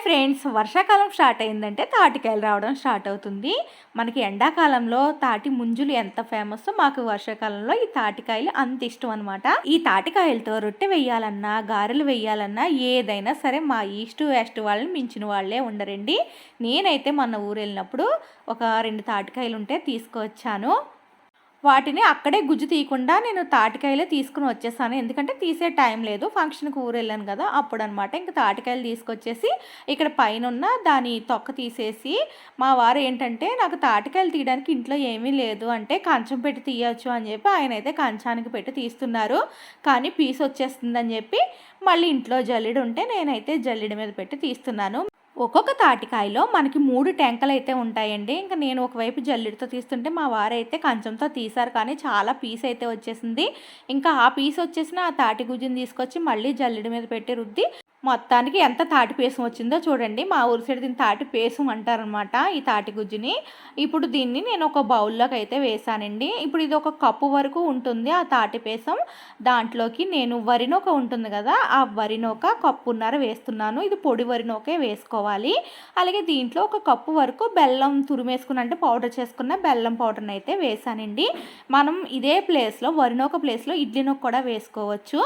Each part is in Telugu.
ఫ్రెండ్స్, వర్షాకాలం స్టార్ట్ అయిందంటే తాటికాయలు రావడం స్టార్ట్ అవుతుంది. మనకి ఎండాకాలంలో తాటి ముంజులు ఎంత ఫేమస్, మాకు వర్షాకాలంలో ఈ తాటికాయలు అంత ఇష్టం అనమాట. ఈ తాటికాయలతో రొట్టె వేయాలన్నా, గారెలు వేయాలన్నా ఏదైనా సరే మా ఈస్ట్ వెస్ట్ వాళ్ళని మించిన వాళ్ళే ఉండరండి. నేనైతే మన ఊరు వెళ్ళినప్పుడు ఒక 2 తాటికాయలు ఉంటే తీసుకువచ్చాను. వాటిని అక్కడే గుజ్జు తీయకుండా నేను తాటికాయలే తీసుకుని వచ్చేసాను. ఎందుకంటే తీసే టైం లేదు. ఫంక్షన్‌కి ఊరెళ్ళాను కదా! అప్పుడనమాట. ఇంక తాటికాయలు తీసుకొచ్చేసి ఇక్కడ పైనున్న దాని తొక్క తీసేసి, మా వారు ఏంటంటే నాకు తాటికాయలు తీయడానికి ఇంట్లో ఏమీ లేదు అంటే కంచం పెట్టి తీయొచ్చు అని చెప్పి ఆయనైతే కంచానికి పెట్టి తీస్తున్నారు. కానీ పీస్ వచ్చేస్తుందని చెప్పి మళ్ళీ ఇంట్లో జల్లెడ ఉంటే నేనైతే జల్లెడ మీద పెట్టి తీస్తున్నాను. ఒక్కొక్క తాటికాయలో మనకి 3 టెంకలైతే ఉంటాయండి. ఇంక నేను ఒకవైపు జల్లెడతో తీస్తుంటే మా వారైతే కంచంతో తీశారు. కానీ చాలా పీస్ అయితే వచ్చేసింది. ఇంకా ఆ పీస్ వచ్చేసిన ఆ తాటి గుజ్జుని తీసుకొచ్చి మళ్ళీ జల్లెడ మీద పెట్టి రుద్ది మొత్తానికి ఎంత తాటి పేసం వచ్చిందో చూడండి. మా ఊరి సైడ్ దీన్ని తాటి పేసం అంటారనమాట ఈ తాటి గుజ్జుని. ఇప్పుడు దీన్ని నేను ఒక బౌల్లోకి అయితే వేసానండి. ఇప్పుడు ఇది ఒక కప్పు వరకు ఉంటుంది ఆ తాటి పేసం. దాంట్లోకి నేను వరినూక ఉంటుంది కదా, ఆ వరినూక కప్పున్నర వేస్తున్నాను. ఇది పొడి వరినూకే వేసుకోవాలి. అలాగే దీంట్లో ఒక కప్పు వరకు బెల్లం తురిమేసుకుని అంటే పౌడర్ చేసుకున్న బెల్లం పౌడర్ని అయితే వేసానండి. మనం ఇదే ప్లేస్లో వరినూక ప్లేస్లో ఇడ్లీ నూక కూడా వేసుకోవచ్చు.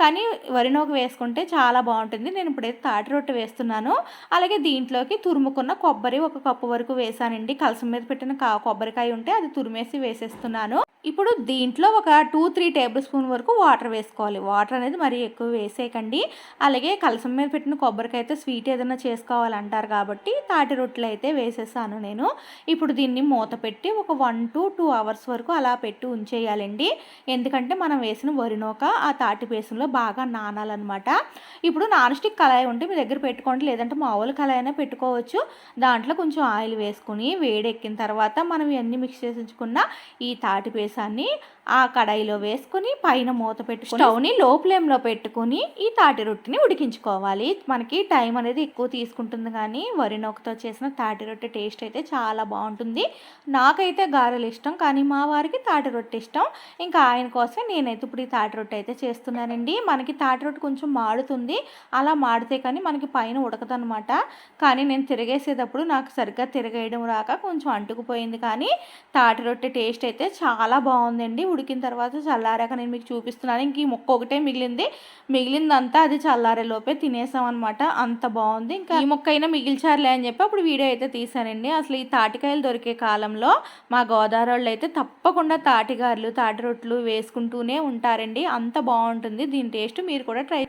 కానీ వరినూక వేసుకుంటే చాలా బాగుంటుంది. నేను ఇప్పుడైతే తాటి రొట్టె వేస్తున్నాను. అలాగే దీంట్లోకి తురుముకున్న కొబ్బరి ఒక కప్పు వరకు వేసానండి. కలసం మీద పెట్టిన కొబ్బరికాయ ఉంటే అది తురిమేసి వేసేస్తున్నాను. ఇప్పుడు దీంట్లో ఒక 2-3 టేబుల్ స్పూన్ వరకు వాటర్ వేసుకోవాలి. వాటర్ అనేది మరీ ఎక్కువ వేసేయకండి. అలాగే కలసం మీద పెట్టిన కొబ్బరికాయ అయితే స్వీట్ ఏదైనా చేసుకోవాలంటారు కాబట్టి తాటి రొట్టెలు అయితే వేసేసాను నేను. ఇప్పుడు దీన్ని మూత పెట్టి ఒక 1 to 2 అవర్స్ వరకు అలా పెట్టి ఉంచేయాలండి. ఎందుకంటే మనం వేసిన వరినూక ఆ తాటి పేసంలో బాగా నానాలన్నమాట. ఇప్పుడు నాన్ స్టిక్ కళాయి ఉంటే మీ దగ్గర పెట్టుకోండి, లేదంటే మామూలు కళాయి అయినా పెట్టుకోవచ్చు. దాంట్లో కొంచెం ఆయిల్ వేసుకుని వేడెక్కిన తర్వాత మనం ఇవన్నీ మిక్స్ చేసి ఉంచుకున్న ఈ తాటి పేసాన్ని ఆ కడాయిలో వేసుకుని పైన మూత పెట్టుకుని స్టవ్ని లో ఫ్లేమ్లో పెట్టుకుని ఈ తాటి రొట్టెని ఉడికించుకోవాలి. మనకి టైం అనేది ఎక్కువ తీసుకుంటుంది, కానీ వరి నూకతో చేసిన తాటి రొట్టె టేస్ట్ అయితే చాలా బాగుంటుంది. నాకైతే గారెలు ఇష్టం, కానీ మా వారికి తాటి రొట్టె ఇష్టం. ఇంకా ఆయన కోసం నేనైతే ఇప్పుడు ఈ తాటి రొట్టె అయితే చేస్తున్నానండి. మనకి తాటి రొట్టె కొంచెం మాడుతుంది, అలా మాడితే కానీ మనకి పైన ఉడకదనమాట. కానీ నేను తిరగేసేటప్పుడు నాకు సరిగ్గా తిరగేయడం రాక కొంచెం అంటుకుపోయింది. కానీ తాటి రొట్టె టేస్ట్ అయితే చాలా బాగుందండి. ఉడికిన తర్వాత చల్లారాక నేను మీకు చూపిస్తున్నాను. ఇంక ఈ ముక్క ఒకటే మిగిలిందంతా అది చల్లారే లోపే తినేసాం అనమాట. అంత బాగుంది. ఇంకా ఈ ముక్క అయినా మిగిల్చారులే అని చెప్పి అప్పుడు వీడియో అయితే తీసానండి. అసలు ఈ తాటికాయలు దొరికే కాలంలో మా గోదావరి వాళ్ళు అయితే తప్పకుండా తాటిగారులు తాటి రొట్టెలు వేసుకుంటూనే ఉంటారండి. అంత బాగుంటుంది దీని టేస్ట్. మీరు కూడా ట్రై